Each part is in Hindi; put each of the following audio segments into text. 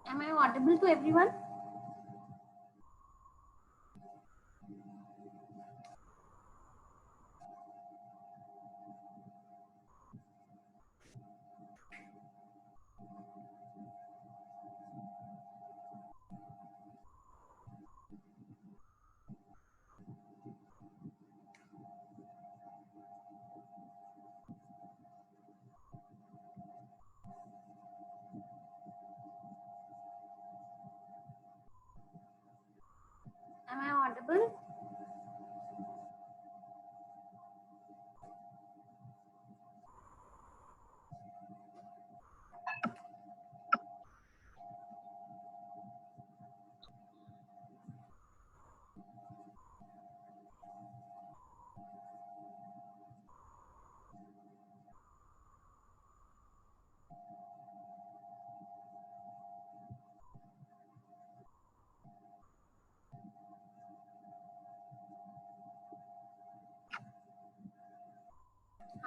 Am I audible to everyone? Am I audible?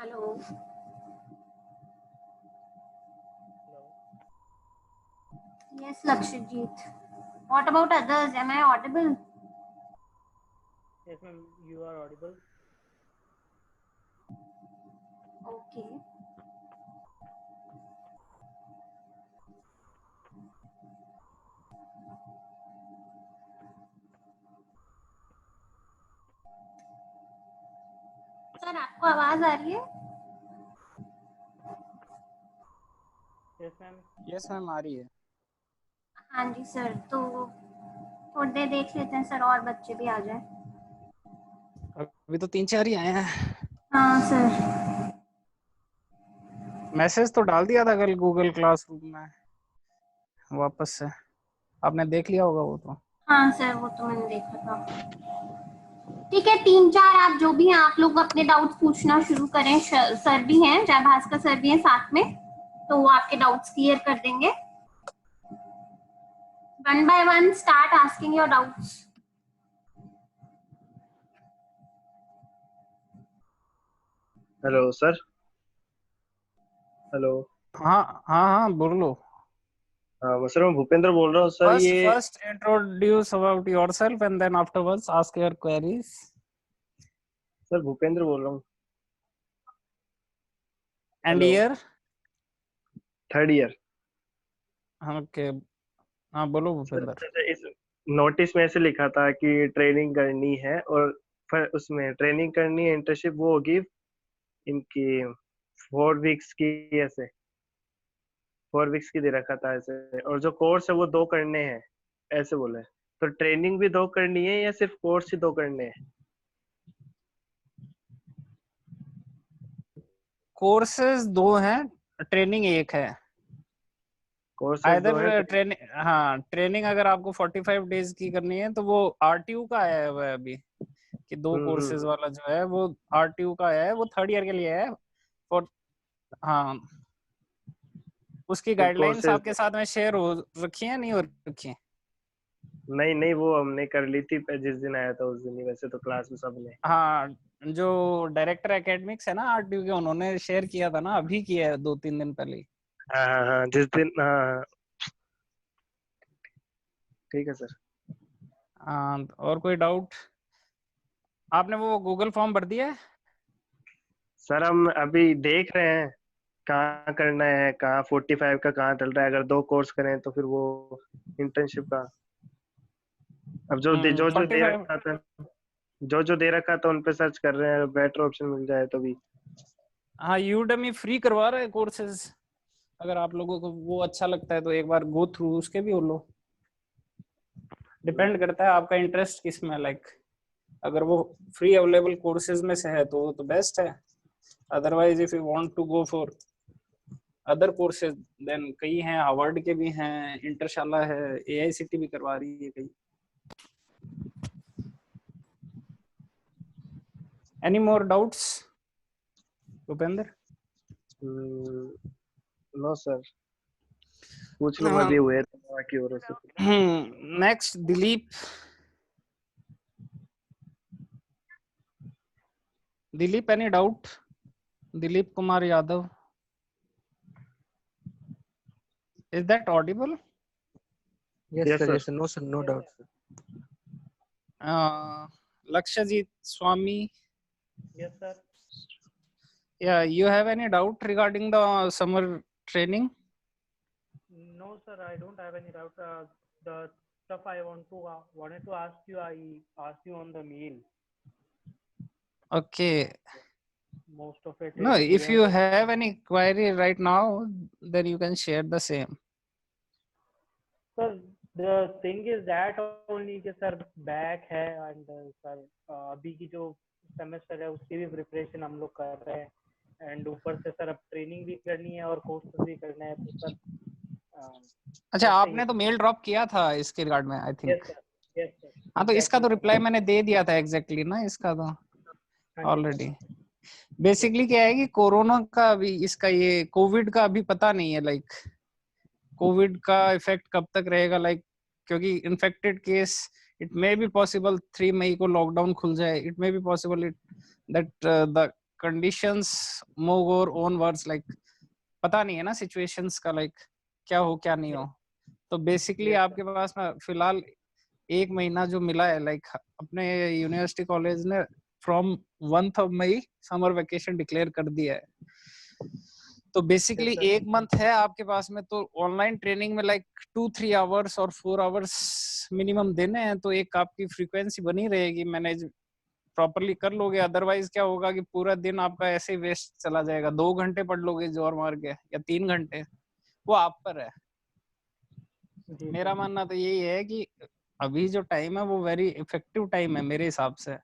Hello. Hello. Yes, Lakshajit. What about others? Am I audible? Yes, ma'am, you are audible. Okay. Sir आपको आवाज आ रही है? Yes, ma'am. यस मैम आ रही है। हाँ जी सर, तो थोड़ी देर देख लेते हैं सर और बच्चे भी आ जाए। अभी तो 3-4 ही आए हैं। हाँ सर। मैसेज तो डाल दिया था कल गूगल क्लासरूम में वापस से, आपने देख लिया होगा वो तो। हाँ सर, वो तो मैंने देखा था। ठीक है, 3-4 आप जो भी हैं आप लोग अपने डाउट्स पूछना शुरू करें। सर भी हैं, जय भास्कर सर भी हैं साथ में, तो वो आपके डाउट्स क्लियर कर देंगे। One by one start asking your doubts. Hello sir. Hello. हाँ हाँ हाँ बोलो। हाँ सर, मैं भूपेंद्र बोल रहा हूँ सर। ये first introduce about yourself and then afterwards ask your queries. Sir Bhupendra बोल रहा हूँ। And hello. Year? 3rd year. Okay, हाँ बोलो सर भूपेंद्र। जैसे इस नोटिस में ऐसे लिखा था कि ट्रेनिंग करनी है, और फिर उसमें ट्रेनिंग करनी है, इंटर्नशिप वो होगी इनकी 4 वीक्स की, ऐसे 4 वीक्स की दे रखा था ऐसे, और जो कोर्स है वो 2 करने हैं ऐसे बोले। तो ट्रेनिंग भी 2 करनी है या सिर्फ कोर्स ही 2 करने हैं? कोर्सेज 2 हैं, ट्रेनिंग 1 है। कोर्सेज 2 है। आइदर ट्रेनिंग, हाँ ट्रेनिंग अगर आपको 45 डेज की करनी है तो वो आरटीयू का आया हुआ है अभी कि 2 कोर्सेज हम्म। वाला जो है वो आरटीयू का आया है, वो 3rd ईयर के लिए है। और हाँ, उसकी फिर गाइडलाइंस कोर्सेज आपके साथ में शेयर हो रखी है, नहीं हो रखी है? नहीं नहीं, वो हमने कर ली थी जिस दिन आया था उस दिन ही, वैसे तो क्लास में सबने। हाँ, जो डायरेक्टर एकेडमिक्स है ना आरटीयू के, उन्होंने शेयर किया था ना, अभी किया है 2-3 दिन पहले ही। हाँ हाँ हाँ, जिस दिन, हाँ हाँ, ठीक है सर। हाँ, और कोई डाउट? आपने वो गूगल फॉर्म भर दिया है? सर हम अभी देख रहे हैं कहाँ करना है, कहाँ 45 का कहाँ चल रहा है। अगर 2 कोर्स करें तो फिर वो इंटर्नशिप का, अब जो जो दे 45। रखा था, जो दे रखा था उन पे सर्च कर रहे हैं, बेटर ऑप्शन मिल जाए तो भी। हाँ, यूडेमी फ्री करवा रहे हैं कोर्सेज, अगर आप लोगों को वो अच्छा लगता है तो एक बार गो थ्रू उसके भी हो लो। डिपेंड करता है आपका इंटरेस्ट किस में, लाइक अगर वो फ्री अवेलेबल कोर्सेज में से है तो वो तो बेस्ट है। Otherwise if you want to go for other courses then कई हैं, हार्वर्ड के भी हैं, इंटरशाला है, एआईसीटी भी करवा रही है कई। Any more doubts Bhupendra? No sir, पूछ लो, मैं भी हुए तो बाकी और से। Next Dilip. Dilip, any doubt? Dilip Kumar Yadav, is that audible? Yes, Yes, sir. sir. Yes, sir. No, sir. No doubt, sir. Lakshajit Swami, Yes, sir. yeah, you have any doubt regarding the summer training? No, sir, I don't have any doubt. The stuff I wanted to ask you, I asked you on the mail. Okay. Most of it No, is if clear. you have any query right now, then you can share the same. Sir the thing is that only कि सर बैक है and सर अभी की जो सेमेस्टर है उसकी भी प्रिपरेशन हम लोग कर रहे हैं एंड ऊपर से सर अब ट्रेनिंग भी करनी है और कोर्सेज भी करना है तो सर अच्छा, ऐसे आपने ही तो मेल ड्रॉप किया था इसके रिगार्ड में, I yes think. Sir yes sir हाँ, तो इसका तो रिप्लाई मैंने दे दिया था एग्जैक्टली ना, इसका तो ऑलरेडी। बेसिकली क्या है कि कोरोना का अभी, इसका ये कोविड का अभी पता नहीं है, लाइक कोविड का इफेक्ट कब तक रहेगा, लाइक क्योंकि infected case, it may be possible 3 मई को लॉकडाउन खुल जाए, it may be possible that the conditions move और ओनवर्ड्स, लाइक पता नहीं है ना सिचुएशंस का, लाइक क्या हो क्या नहीं हो। तो बेसिकली आपके पास में फिलहाल 1 महीना जो मिला है, लाइक अपने यूनिवर्सिटी कॉलेज ने फ्रॉम 1 मई समर वेकेशन डिक्लेयर कर दिया है। तो बेसिकली 1 मंथ है आपके पास में, तो ऑनलाइन ट्रेनिंग में लाइक 2-3 आवर्स और 4 आवर्स मिनिमम देने हैं, तो एक आपकी फ्रीक्वेंसी बनी रहेगी, मैनेज प्रॉपरली कर लोगे। अदरवाइज क्या होगा कि पूरा दिन आपका ऐसे ही वेस्ट चला जाएगा। 2 घंटे पढ़ लोगे जोर मार के या 3 घंटे, वो आप पर है। मेरा मानना तो यही है कि अभी जो टाइम है वो वेरी इफेक्टिव टाइम है मेरे हिसाब से,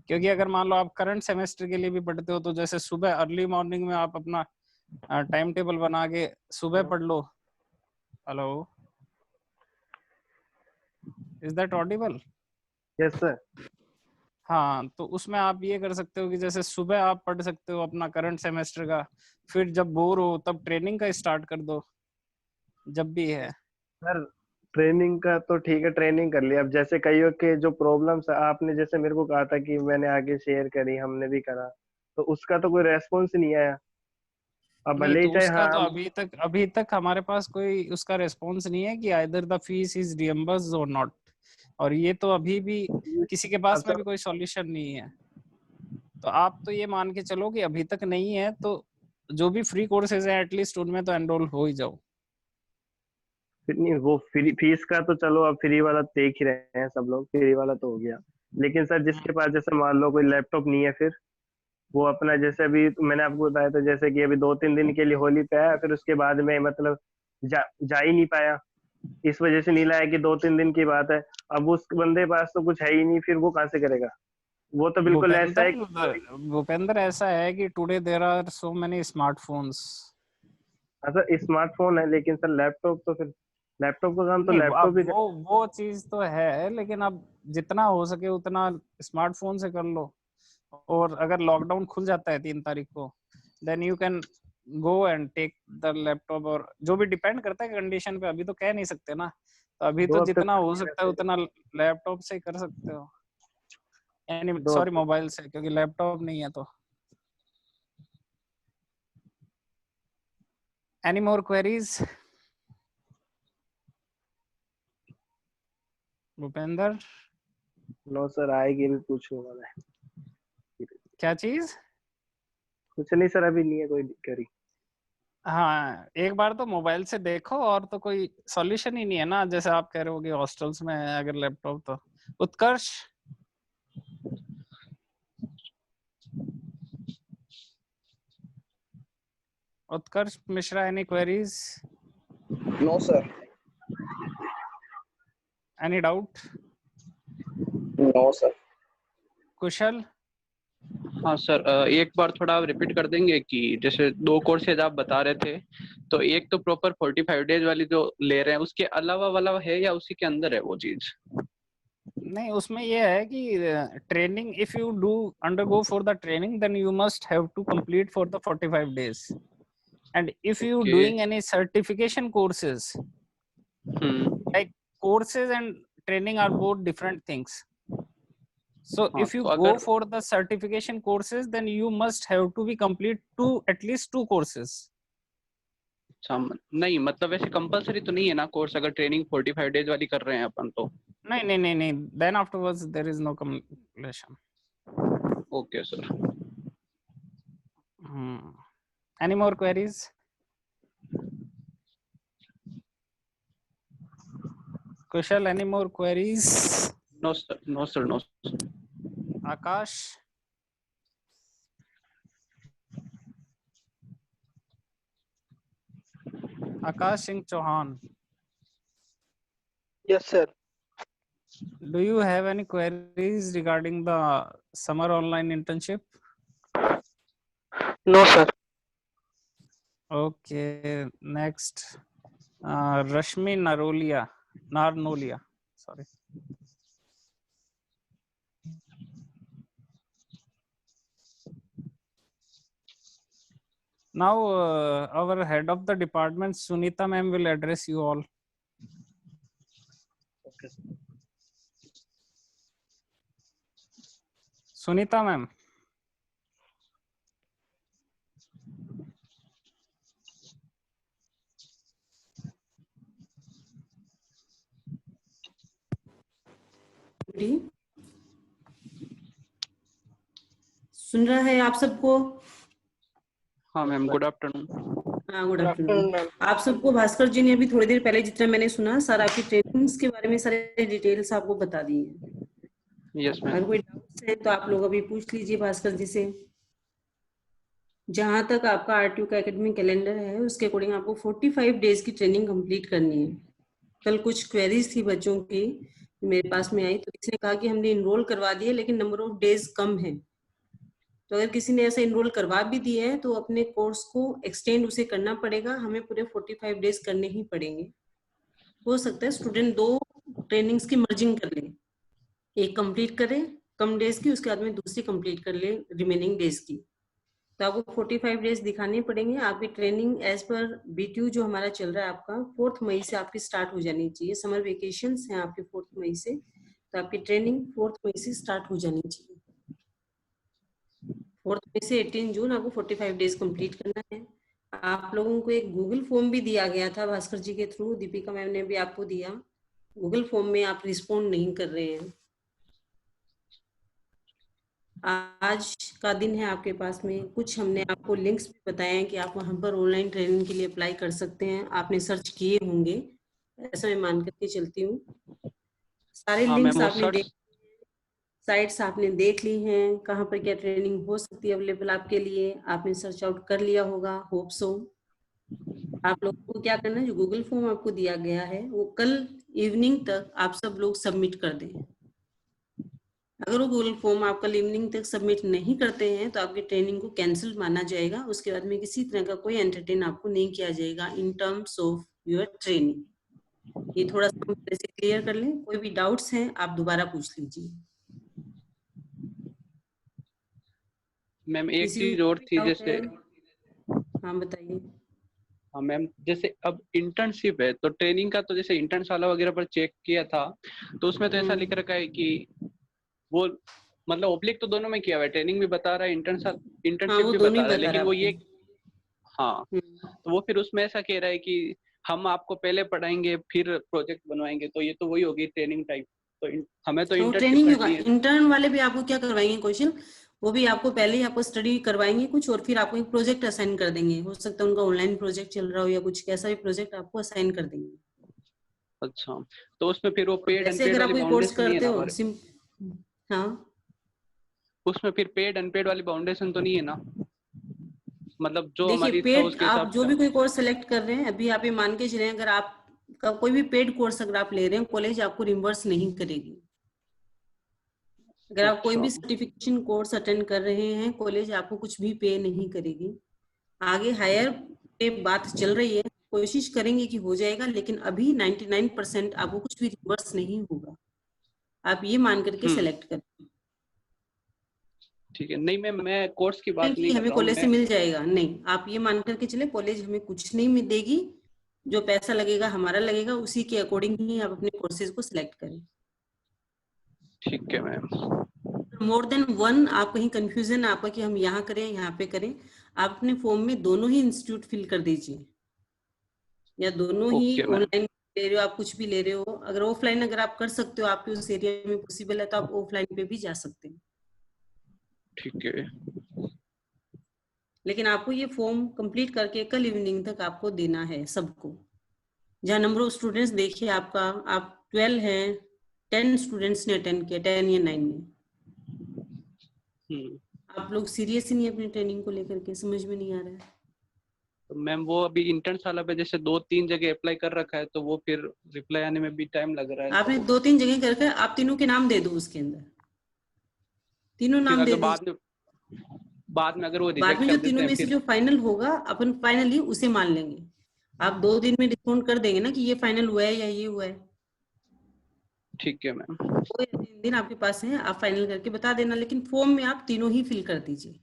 क्योंकि अगर मान लो आप करंट सेमेस्टर के लिए भी पढ़ते हो तो जैसे सुबह अर्ली मॉर्निंग में आप अपना टाइम टेबल बना के सुबह पढ़ लो। Hello, is that audible? Yes sir. हाँ, तो उसमें आप ये कर सकते हो कि जैसे सुबह आप पढ़ सकते हो अपना करंट सेमेस्टर का, फिर जब बोर हो तब ट्रेनिंग का स्टार्ट कर दो, जब भी है। सर ट्रेनिंग का तो ठीक है, ट्रेनिंग कर लिया। अब जैसे कईयों के जो प्रॉब्लम्स आपने जैसे मेरे को कहा था कि मैंने आगे शेयर करी, हमने भी करा, तो उसका तो कोई रेस्पॉन्स नहीं आया। अब नहीं भले ही तो चाहे उसका तो हाँ अभी तक हमारे पास कोई उसका रेस्पॉन्स नहीं है कि आइदर द फीस इज रियम्बर्स्ड और नॉट, और ये तो अभी भी किसी के पास में भी कोई सॉल्यूशन नहीं है। तो आप तो ये मान के चलो कि अभी तक नहीं है, तो जो भी फ्री कोर्सेज हैं एटलीस्ट उनमें तो एनरोल हो ही जाओ। फिर नहीं, वो फ्री फीस का तो चलो अब फ्री वाला देख ही रहे हैं सब लोग, फ्री वाला तो हो गया। लेकिन सर जिसके पास जैसे मान लो कोई लैपटॉप नहीं है, फिर वो अपना जैसे अभी मैंने आपको बताया था जैसे कि अभी 2-3 दिन के लिए होली पे आया, फिर उसके बाद में मतलब जा ही नहीं पाया, इस वजह से नहीं लाया कि 2-3 दिन की बात है। अब उस बंदे पास तो कुछ है ही नहीं, फिर वो कहाँ से करेगा? वो तो बिल्कुल ऐसा है भूपेंद्र, ऐसा है कि today there are so many smartphones. Sir smartphone है, लेकिन सर लैपटॉप तो फिर लैपटॉप का काम तो नहीं, लैपटॉप अब ही वो चीज तो है, लेकिन अब जितना हो सके उतना स्मार्टफोन से कर लो। और अगर लॉकडाउन खुल जाता है 3 तारीख को, then you can go and take the laptop, और जो भी डिपेंड करता है कंडीशन पे, अभी तो कह नहीं सकते ना। तो अभी तो 2 हफ्ते जितना हो सकता है उतना लैपटॉप से कर सकते हो, यानी 2 सॉरी हफ्ते मोबाइल से, क्योंकि लैपटॉप नहीं है तो। Any more queries Bhupendra? No sir, आएगी भी पूछूंगा मैं। क्या चीज? कुछ नहीं सर, अभी नहीं है कोई करी। हाँ, एक बार तो मोबाइल से देखो, और तो कोई सॉल्यूशन ही नहीं है ना, जैसे आप कह रहे हो कि हॉस्टल्स में है अगर लैपटॉप तो। Utkarsh, Utkarsh Mishra, any queries? No sir. Any doubt? No sir. Kushal? हाँ सर, एक बार थोड़ा आप रिपीट कर देंगे कि जैसे 2 कोर्सेज आप बता रहे थे, तो एक तो प्रॉपर 45 डेज वाली जो ले रहे हैं उसके अलावा वाला है या उसी के अंदर है वो चीज? नहीं, उसमें ये है कि training, if you do undergo for the training, then you must have to complete for the 45 days, and if you doing any certification courses, like courses and training are both different things. So if you तो go अगर for the certification courses, then you must have to be complete at least 2 courses. अच्छा नहीं मतलब वैसे कंपलसरी तो नहीं है ना कोर्स, अगर ट्रेनिंग 45 डेज वाली कर रहे हैं अपन तो। नहीं, then afterwards there is no completion. Okay sir. Any more queries? Kushal, any more queries? No sir, no sir, no. Akash? Akash Singh Chauhan. Yes, sir. Do you have any queries regarding the summer online internship? No, sir. Okay, next. Rashmi Narnolia. Sorry. Now, our head of the department, Sunita ma'am, will address you all. Okay. Sunita ma'am. सुन रहा है आप सबको? हाँ मैम, गुड आफ्टरनून। हाँ, good Good afternoon. afternoon, ma'am. आप सबको भास्कर जी ने अभी थोड़ी देर पहले जितना मैंने सुना सर आपकी ट्रेनिंग्स के बारे में सारे डिटेल्स आपको बता दी है। Yes ma'am. अगर कोई डाउट्स है तो आप लोग अभी पूछ लीजिए भास्कर जी से। जहां तक आपका आरटीयू का एकेडमिक कैलेंडर है उसके अकॉर्डिंग आपको 45 डेज की ट्रेनिंग कंप्लीट करनी है। कल कुछ क्वेरीज थी बच्चों की मेरे पास में आई, तो किसी ने कहा कि हमने इनरोल करवा दिए लेकिन नंबर ऑफ डेज कम है। तो अगर किसी ने ऐसा इनरोल करवा भी दिया है तो अपने कोर्स को एक्सटेंड उसे करना पड़ेगा, हमें पूरे 45 डेज करने ही पड़ेंगे। हो सकता है स्टूडेंट 2 ट्रेनिंग्स की मर्जिंग कर ले, एक कंप्लीट करे कम डेज की, उसके बाद में दूसरी कंप्लीट कर ले रिमेनिंग डेज की। तो आपको 45 डेज दिखाने पड़ेंगे। आपकी ट्रेनिंग एज पर बीटीयू जो हमारा चल रहा है आपका 4 मई से आपकी स्टार्ट हो जानी चाहिए। समर वेकेशंस हैं आपके 4 मई से, तो आपकी ट्रेनिंग 4 मई से स्टार्ट हो जानी चाहिए। 4 मई से 18 जून आपको 45 डेज कंप्लीट करना है। आप लोगों को एक गूगल फॉर्म भी दिया गया था भास्कर जी के थ्रू, दीपिका मैम ने भी आपको दिया। गूगल फॉर्म में आप रिस्पॉन्ड नहीं कर रहे हैं। आज का दिन है आपके पास में, कुछ हमने आपको लिंक्स भी बताए हैं कि आप वहां पर ऑनलाइन ट्रेनिंग के लिए अप्लाई कर सकते हैं। आपने सर्च किए होंगे, ऐसा मैं मान करके चलती हूँ। सारे हाँ लिंक्स मैम, वो आपने सर्च साइट्स आपने देख ली हैं, कहाँ पर क्या ट्रेनिंग हो सकती है अवेलेबल आपके लिए, आपने सर्च आउट कर लिया होगा, होप सो। आप लोगों को क्या करना है, जो गूगल फॉर्म आपको दिया गया है वो कल इवनिंग तक आप सब लोग सबमिट कर दें। अगर वो गूगल फॉर्म आप कल इवनिंग तक सबमिट नहीं करते हैं तो आपकी ट्रेनिंग को कैंसिल माना जाएगा। उसके बाद में किसी तरह का कोई एंटरटेन आपको नहीं किया जाएगा in terms of your training. ये थोड़ा सा हम पहले से क्लियर कर लें। कोई भी डाउट्स हैं आप दोबारा पूछ लीजिए। मैम एक किसी चीज को और कोई थी, doubt जैसे है? हाँ बताइए। हाँ मैम, जैसे अब इंटर्नशिप है तो ट्रेनिंग का तो जैसे इंटर्नशाला वगैरह पर चेक किया था तो उसमें तो ऐसा लिख रखा है कि वो मतलब ओब्लिक तो दोनों में किया हुआ है, ट्रेनिंग भी बता रहा है, इंटर्नशिप वो भी दोनों बता ही रहा है, बता लेकिन रहा वो है ये आपको। हाँ तो वो फिर उसमें ऐसा कह रहा है कि हम आपको पहले पढ़ाएंगे फिर प्रोजेक्ट बनवाएंगे, तो ये तो वही होगी ट्रेनिंग टाइप। तो हमें तो वो इंटर्नशिप ट्रेनिंग होगा। करनी है। इंटर्न वाले भी आपको क्या करवाएंगे क्वेश्चन, वो भी आपको पहले ही आपको स्टडी करवाएंगे कुछ और फिर आपको एक प्रोजेक्ट असाइन कर देंगे। हो सकता है उनका ऑनलाइन प्रोजेक्ट चल रहा हो या कुछ कैसा भी प्रोजेक्ट आपको असाइन कर देंगे। अच्छा, तो उसमें फिर वो पेड जैसे अनपेड अगर आप वाली कोई कोर्स बाउंडेशन नहीं है करते ना हो हमारे? हाँ, उसमें फिर पेड अनपेड वाली बाउंडेशन तो नहीं है ना, मतलब जो देखिए हमारी इच्छा हो पेड उसके आप हिसाब जो से। भी कोई कोर्स सेलेक्ट कर रहे हैं, अभी आप ये मान के चले अगर आप का कोई भी पेड कोर्स अगर आप ले रहे हैं, कॉलेज आपको रिम्बर्स नहीं करेगी। अगर आप कोई अच्छा भी सर्टिफिकेशन कोर्स अटेंड कर रहे हैं, कॉलेज आपको कुछ भी पे नहीं करेगी। आगे हायर पे बात चल रही है, कोशिश करेंगे कि हो जाएगा, लेकिन अभी 99% आपको कुछ भी रिवर्स नहीं होगा। आप ये मान करके सेलेक्ट करें ठीक है। नहीं मैं कोर्स की बात कि नहीं कर हमें रहा हूँ कॉलेज से मैं। मिल जाएगा, नहीं। आप ये मान करके चले कॉलेज हमें कुछ नहीं देगी, जो पैसा लगेगा हमारा लगेगा, उसी के अकॉर्डिंग ही आप अपने कोर्सेज को सिलेक्ट करें। ठीक है मैम। मोर देन वन आप कहीं कंफ्यूजन आपका कि हम यहाँ करें यहाँ पे करें, आप अपने फॉर्म में दोनों ही इंस्टीट्यूट फिल कर दीजिए। या दोनों ही ओके मैम। ऑनलाइन ले रहे हो, आप कुछ भी ले रहे हो, अगर ऑफलाइन अगर आप कर सकते हो, आपके उस एरिया में पॉसिबल है, तो आप ऑफलाइन पे भी जा सकते हैं। ठीक है। लेकिन आपको ये फॉर्म कंप्लीट करके कल इवनिंग तक आपको देना है सबको। जहाँ नंबर ऑफ स्टूडेंट्स देखिए आपका, आप 12 हैं, 10 स्टूडेंट्स ने अटेंड किया 10 या 9 में। आप लोग सीरियस ही नहीं अपनी ट्रेनिंग को लेकर के, समझ में नहीं आ रहा है। तो मैम वो अभी इंटर्न साला पे जैसे 2-3 जगह अप्लाई कर रखा है, तो वो फिर रिप्लाई आने में भी टाइम लग रहा है। आपने 2-3 जगह करके आप तीनों के नाम दे दो उसके अंदर, तीनों फिर नाम दे अगर दीजिए। बाद में अगर वो बाद रिजेक्ट में कर जो देते तीनों हैं में से फिर। जो फाइनल होगा अपन फाइनली उसे मान लेंगे। आप 2 दिन में रिस्पॉन्ड कर देंगे ना कि ये फाइनल हुआ है या ये हुआ है। ठीक है मैम। 2 या 3 दिन आपके पास है, आप फाइनल करके बता देना, लेकिन फॉर्म में आप तीनों ही फिल कर दीजिए।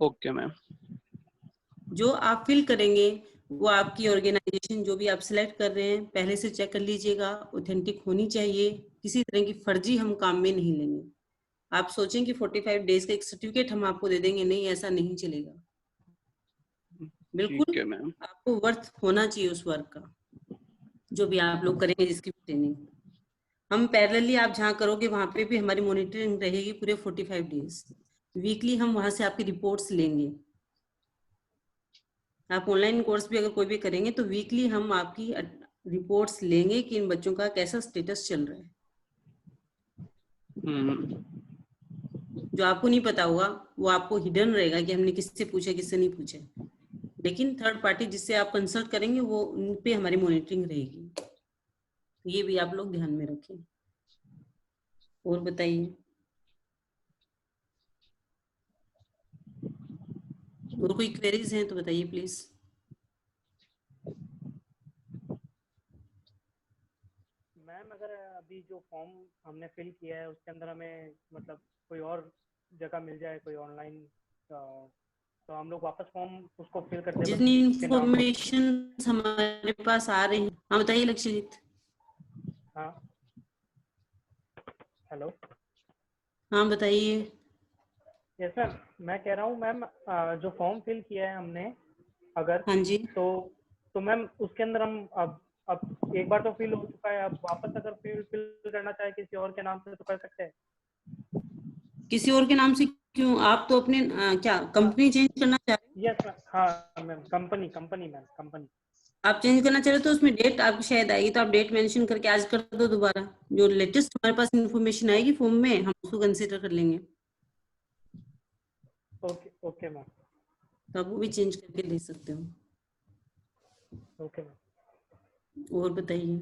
Okay ma'am. जो आप फिल करेंगे वो आपकी ऑर्गेनाइजेशन जो भी आप सिलेक्ट कर रहे हैं पहले से चेक कर लीजिएगा, ऑथेंटिक होनी चाहिए। किसी तरह की फर्जी हम काम में नहीं लेंगे। आप सोचें कि 45 डेज का एक सर्टिफिकेट हम आपको दे देंगे, नहीं, ऐसा नहीं चलेगा। बिल्कुल ठीक है मैम। आपको वर्थ होना चाहिए उस वर्क का, जो भी आप लोग करेंगे जिसकी ट्रेनिंग। हम पैरेलली आप जहाँ करोगे वहां पे भी हमारी मॉनिटरिंग रहेगी पूरे 45 डेज। वीकली हम वहां से आपकी रिपोर्ट्स लेंगे। आप ऑनलाइन कोर्स भी अगर कोई भी करेंगे तो वीकली हम आपकी रिपोर्ट्स लेंगे कि इन बच्चों का कैसा स्टेटस चल रहा है। जो आपको नहीं पता होगा वो आपको हिडन रहेगा कि हमने किससे पूछा किससे नहीं पूछा, लेकिन थर्ड पार्टी जिससे आप कंसल्ट करेंगे वो उन पे हमारी मॉनिटरिंग रहेगी। तो ये भी आप लोग ध्यान में रखें। और बताइए, और कोई क्वेरीज हैं तो बताइए प्लीज। मैम अगर अभी जो फॉर्म हमने फिल किया है उसके अंदर हमें मतलब कोई और जगह मिल जाए, कोई ऑनलाइन, तो हम लोग वापस फॉर्म उसको फिल करते हैं जितनी बच्चे के नाम पे। इंफॉर्मेशन हमारे पास आ रही है, हाँ बताइए लक्ष्यजीत। हाँ हेलो। हाँ बताइए। यस मैम, मैं कह रहा हूँ मैम, जो फॉर्म फिल किया है हमने अगर, हाँ जी। तो मैम उसके अंदर हम अब एक बार तो फिल हो चुका है, अब वापस अगर फिल करना चाहे किसी और के नाम से तो कर सकते हैं? किसी और के नाम से क्यों? आप तो अपने क्या कंपनी चेंज करना चाह रहे हैं? यस मैम, हाँ मैम, कंपनी। आप चेंज करना चाह रहे हो तो उसमें डेट आपकी शायद आएगी, तो आप डेट मेंशन करके आज कर दो दोबारा। जो लेटेस्ट हमारे पास इंफॉर्मेशन आएगी फॉर्म में हम उसको कंसीडर कर लेंगे। Okay ma'am. तो आप वो भी चेंज करके ले सकते हो। Okay ma'am. और बताइए।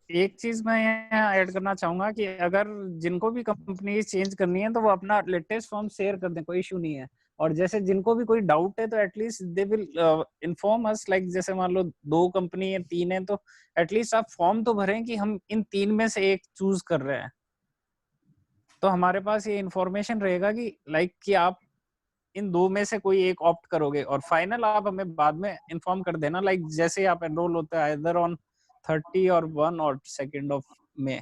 एक चीज मैं यहाँ ऐड करना चाहूंगा कि अगर जिनको भी कंपनी चेंज करनी है तो वो अपना लेटेस्ट फॉर्म शेयर कर दें, कोई इशू नहीं है। और जैसे जिनको भी कोई डाउट है तो at least they will inform us, like जैसे मान लो 2 कंपनी है 3 है, तो एटलीस्ट आप फॉर्म तो भरें कि हम इन 3 में से एक चूज कर रहे हैं। तो हमारे पास ये इन्फॉर्मेशन रहेगा कि लाइक कि आप इन 2 में से कोई एक ऑप्ट करोगे, और फाइनल आप हमें बाद में इन्फॉर्म कर देना, लाइक जैसे आप एनरोल होते हैं आइदर ऑन 30 और 1 और 2 ऑफ मई।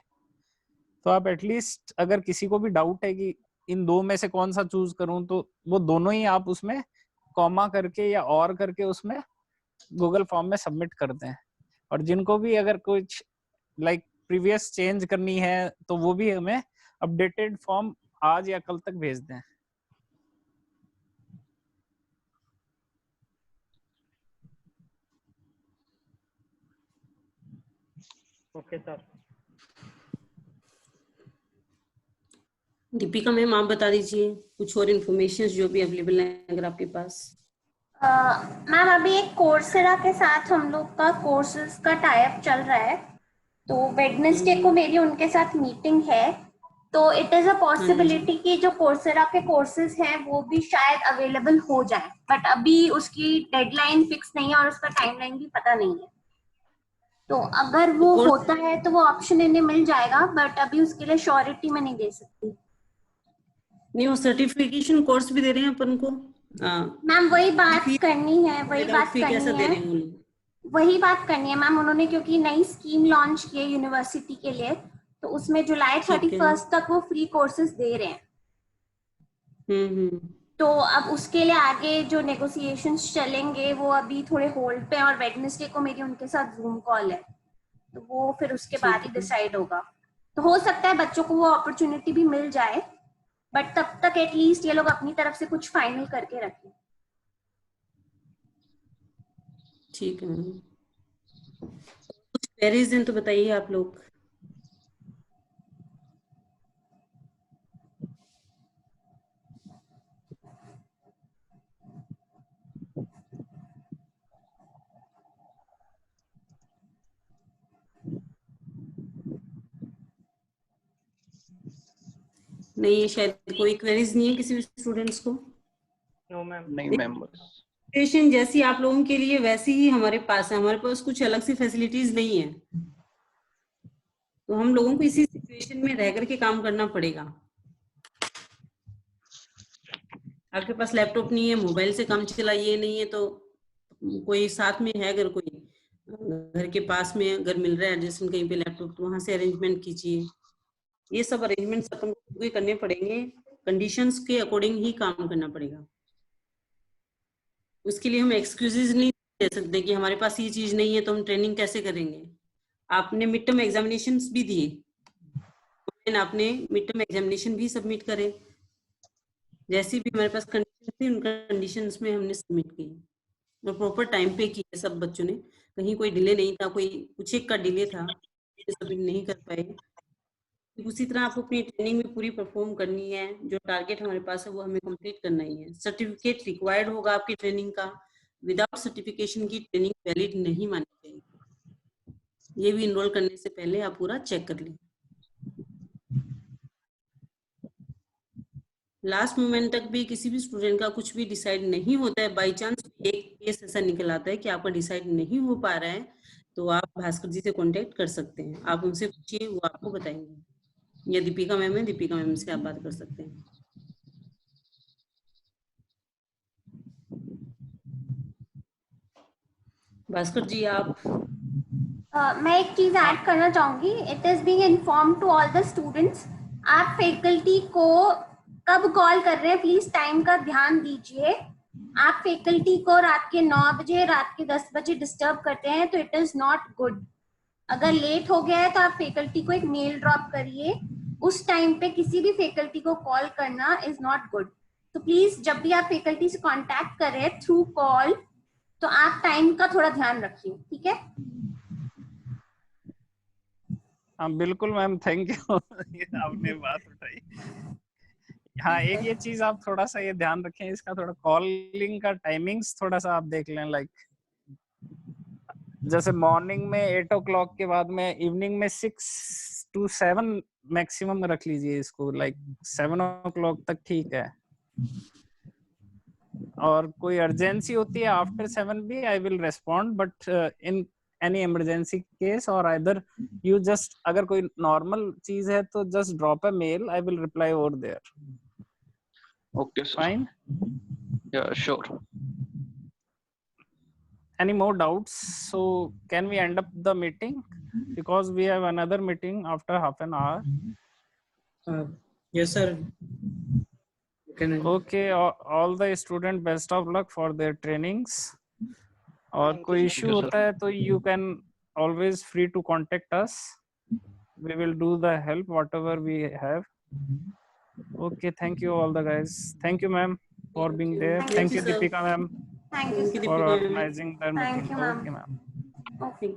तो आप एटलीस्ट अगर किसी को भी डाउट है कि इन 2 में से कौन सा चूज करूं, तो वो दोनों ही आप उसमें कॉमा करके या और करके उसमें गूगल फॉर्म में सबमिट कर दें। और जिनको भी अगर कुछ लाइक प्रीवियस चेंज करनी है तो वो भी हमें अपडेटेड फॉर्म आज या कल तक भेज दें। Okay sir. दीपिका मैम आप बता दीजिए कुछ और इन्फॉर्मेशन जो भी अवेलेबल है अगर आपके पास। मैम अभी एक कोर्सेरा के साथ हम लोग का कोर्सेज का टाइप चल रहा है, तो वेडनेसडे को मेरी उनके साथ मीटिंग है। तो इट इज अ पॉसिबिलिटी कि जो कोर्सेरा के कोर्सेज हैं वो भी शायद अवेलेबल हो जाए, बट अभी उसकी डेडलाइन फिक्स नहीं है और उसका टाइमलाइन भी पता नहीं है। तो अगर वो होता है तो वो ऑप्शन इन्हें मिल जाएगा, बट अभी उसके लिए श्योरिटी मैं नहीं दे सकती। नहीं, वो सर्टिफिकेशन कोर्स भी दे रहे हैं अपन को। मैम वही बात करनी है, वही बात करनी है मैम उन्होंने, क्योंकि नई स्कीम लॉन्च की है यूनिवर्सिटी के लिए। तो उसमें जुलाई ठीक है। 31 तक वो फ्री कोर्सेज दे रहे हैं। तो अब उसके लिए आगे जो नेगोशिएशंस चलेंगे वो अभी थोड़े होल्ड पे हैं, और वेडनेसडे को मेरी उनके साथ जूम कॉल है, तो वो फिर उसके बाद ही ठीक है। डिसाइड होगा। तो हो सकता है बच्चों को वो अपॉर्चुनिटी भी मिल जाए, बट तब तक एटलीस्ट ये लोग अपनी तरफ से कुछ फाइनल करके रखें। ठीक है मैम, कुछ क्वेरीज हैं तो बताइए आप लोग। नहीं, शायद कोई क्वेरीज नहीं है किसी भी स्टूडेंट्स को। No ma'am. नहीं मैम, बस सिचुएशन जैसी आप लोगों के लिए वैसी ही हमारे पास है, हमारे पास कुछ अलग सी फैसिलिटीज नहीं है, तो हम लोगों को इसी सिचुएशन में रह करके काम करना पड़ेगा। आपके पास लैपटॉप नहीं है, मोबाइल से काम चलाइए नहीं है, तो कोई साथ में है, अगर कोई घर के पास में अगर मिल रहा है एडजस्टमेंट कहीं पे लैपटॉप, तो वहां से अरेंजमेंट कीजिए। ये सब अरेंजमेंट्स अपन को करने पड़ेंगे, कंडीशंस के अकॉर्डिंग ही काम करना पड़ेगा। उसके लिए हम एक्सक्यूजेज नहीं दे सकते कि हमारे पास ये चीज नहीं है तो हम ट्रेनिंग कैसे करेंगे। आपने मिड टर्म एग्जामिनेशंस भी दिए, आपने मिड टर्म एग्जामिनेशन भी सबमिट करे, जैसी भी हमारे पास कंडीशन थी उन कंडीशंस में हमने सबमिट की और प्रॉपर टाइम पे किया सब बच्चों ने। कहीं कोई डिले नहीं था, कोई कुछ एक का डिले था, सबमिट नहीं कर पाए। उसी तरह आपको अपनी ट्रेनिंग में पूरी परफॉर्म करनी है, जो टारगेट हमारे पास है वो हमें कंप्लीट करना ही है। सर्टिफिकेट रिक्वायर्ड होगा आपकी ट्रेनिंग का, विदाउट सर्टिफिकेशन की ट्रेनिंग वैलिड नहीं मानी जाएगी। ये भी इनरोल करने से पहले आप पूरा चेक कर लें। लास्ट मोमेंट तक भी किसी भी स्टूडेंट का कुछ भी डिसाइड नहीं होता है, बाई चांस एक केस ऐसा निकल आता है कि आपका डिसाइड नहीं हो पा रहा है, तो आप भास्कर जी से कांटेक्ट कर सकते हैं। आप उनसे पूछिए, वो आपको बताएंगे, या दीपिका मैम है, दीपिका मैम से आप बात कर सकते हैं। भास्कर जी आप मैं एक चीज ऐड करना चाहूंगी। It is being inform to all the students, आप फैकल्टी को कब कॉल कर रहे हैं प्लीज टाइम का ध्यान दीजिए। आप फैकल्टी को रात के 9 बजे, रात के 10 बजे डिस्टर्ब करते हैं तो इट इज नॉट गुड। अगर लेट हो गया है तो आप फैकल्टी को एक मेल ड्रॉप करिए। उस टाइम पे किसी भी फैकल्टी को कॉल करना इज नॉट गुड। तो प्लीज जब भी आप फैकल्टी से कांटेक्ट करें थ्रू कॉल, तो आप टाइम का थोड़ा ध्यान रखिए, ठीक है? हाँ बिल्कुल मैम, थैंक यू। आपने बात उठाई। हाँ, एक ये चीज आप थोड़ा सा ये ध्यान रखें, इसका थोड़ा कॉलिंग का टाइमिंग्स थोड़ा सा आप देख लें। लाइक जैसे मॉर्निंग में 8 o'clock के बाद में, इवनिंग में 6 to 7 मैक्सिमम रख लीजिए इसको। लाइक 7 o'clock तक ठीक है। और कोई अर्जेंसी होती है आफ्टर 7 भी, I will respond, but in any emergency case और आइदर यू जस्ट, अगर कोई नॉर्मल चीज है तो just drop a mail, I will reply over there. Okay sir, fine, या sure. any more doubts? So can we end up the meeting, because we have another meeting after half an hour. Yes sir, Okay, all the student best of luck for their trainings. और कोई issue होता है तो you can always free to contact us. We will do the help whatever we have. Okay, thank you all the guys. Thank you ma'am for being there. Thank you sir. Deepika ma'am Thank you, sir. for organizing the meeting. Thank you, ma'am. Okay ma'am. Okay.